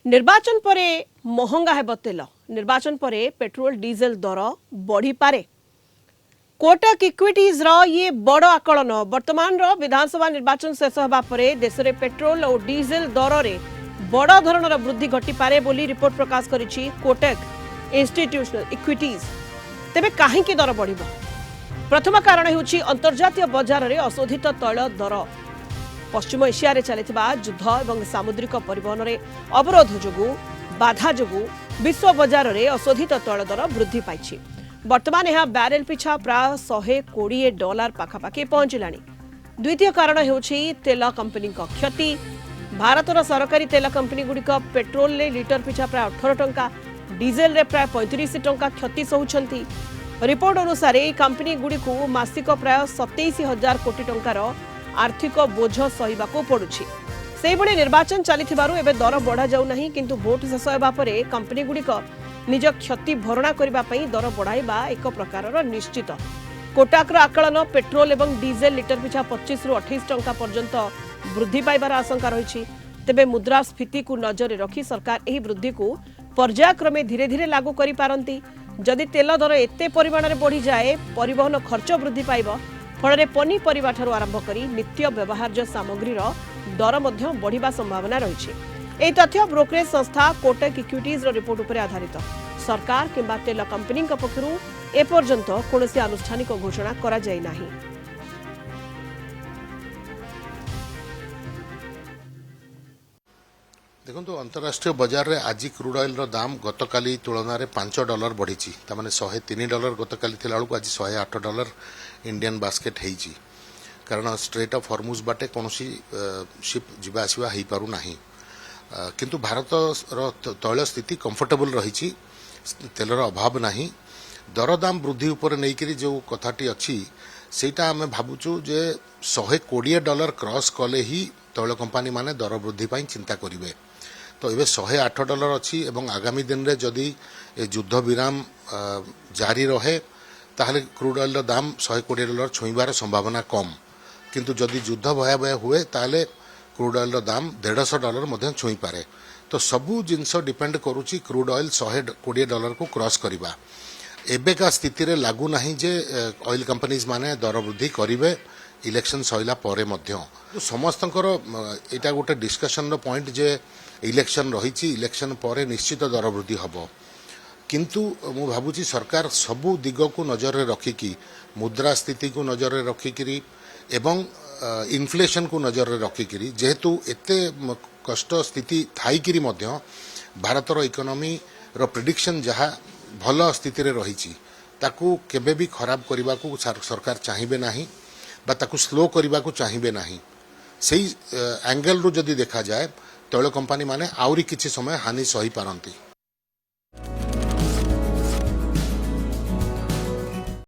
निर्वाचन परे महंगा हेब तेल निर्वाचन परे पेट्रोल डीजेल दर बढ़ी पारे कोटक इक्विटीज रो ये बड़ आकलन वर्तमान रो विधानसभा निर्वाचन शेष होगा परे देश में पेट्रोल और डीजेल दर रे बड़ धरणर वृद्धि घटी पारे बोली रिपोर्ट प्रकाश करिछि कोटक इंस्टीट्यूशनल इक्विटीज तेबे काहेकि दर बढ़िबो प्रथम कारण हेउछि अंतर्जातीय बाजार रे अशोधित तैल दर पश्चिम एशिया रे चलिथिबा युद्ध एवं सामुद्रिक परिवहन रे अवरोध जोगु बाधा जोगु विश्व बाजार रे अशोधित तैल दर वृद्धि पाइछि वर्तमान यह बैरेल पिछा प्राय $120 पाखापाखि पहुंचलानी। द्वितीय कारण हेउछि तेल कंपनी क्षति भारतर सरकारी तेल कंपनी गुड़िक पेट्रोल ले लिटर पिछा प्राय 18 टंका डीजेल रे प्राय 35 टंका क्षति सहुछंती। रिपोर्ट अनुसार यह कंपनी गुड़िक मासिक प्राय 27,000 कोटी टंकार आर्थिक बोझ सहिबाकू पड़ुछि। सेहि भଳି निर्वाचन चलिथिबारु एबे दर बढ़ा जाउ नाही किंतु भोट शेष हेबा परे कंपनी गुड़िक निज क्षति भरणा करबा पई दर बढ़ाइबा एक प्रकारर निश्चित। कोटाकर आकलन पेट्रोल एवं डीजेल लिटर पिछा 25 रु 28 टंका पर्यंत वृद्धि पाइबार आशंका रहिछि। तेबे मुद्रास्फीति को नजर रखी सरकार एही वृद्धि को पर्यायक्रमे धीरे धीरे लागू करि पारंती। जदि तेल दर एते परिमाण रे बढ़ी जाए परिवहन खर्च वृद्धि पाइबो फल पनीपरिबा ठारू आरंभ करी नित्य व्यवहार्य सामग्रीर दर मध्य बढ़िबा संभावना रही। यह तथ्य ब्रोकरेज संस्था कोटक इक्विटीज रिपोर्ट उपर आधारित। सरकार किंबा तेल कंपनी पक्षरु एपर्यंत कौनसी आनुष्ठानिक घोषणा करा जाय नाही। देखो अंतरराष्ट्रीय बाजार रे आज क्रूड ऑयल रो दाम गतकाली तुलन में $5 बढ़ी तामाने $103 गतकाली थिला बेलू आज $108 इंडियन बास्केट होईची कारण स्ट्रेट ऑफ हॉर्मुज बाटे कौनसी शिप जीवा आसवा हो पारू नाही किंतु भारत रो तैल स्थिति कंफर्टेबल रही तेलर अभाव नाही दरदाम वृद्धि उपर नहीं जो कथाटी अच्छी सेटा आम भावुचु जे $120 क्रॉस कले ही तैल कंपानी माने दर वृद्धि पाई चिंता करिवे। तो ये $108 अच्छी एवं आगामी दिन रे जदि युद्ध विराम जारी रहे ताहले क्रूड ऑयल दाम $120 छुईबार संभावना कम किंतु जदि युद्ध भयावह हुए ताहले क्रूड ऑयल दाम $150 मध्य छुई पारे। तो सबू जिनस डिपेंड करुची क्रूड ऑयल $120 को क्रॉस करवा एबेका स्थिति रे लागू नाही जे ऑयल कंपनीज माने दर वृद्धि करिवे इलेक्शन सइला परे मध्य समस्तंकर एटा गोटे डिस्कशन रो पॉइंट जे इलेक्शन रही इलेक्शन परे निश्चित दर वृद्धि हबो किंतु मु भाबुची सरकार सबू दिग को नजर रे रखिकी मुद्रा स्थिति को नजर रे रखिकी एवं इन्फ्लेशन को नजर रे रखिकी जेहेतु एते कष्ट स्थिति थाइकिरी मध्य भारतर इकोनॉमी रो प्रेडिक्शन जहा भल स्थिति रे रही ताकू केबे भी खराब करने को सरकार चाहिए नाही बा ताकू स्लो करने को चाहिए नाही। सेही एंगल रु जदि देखा जाए तैल कंपानी माने आउरी किछि समय हानि सही पारंती।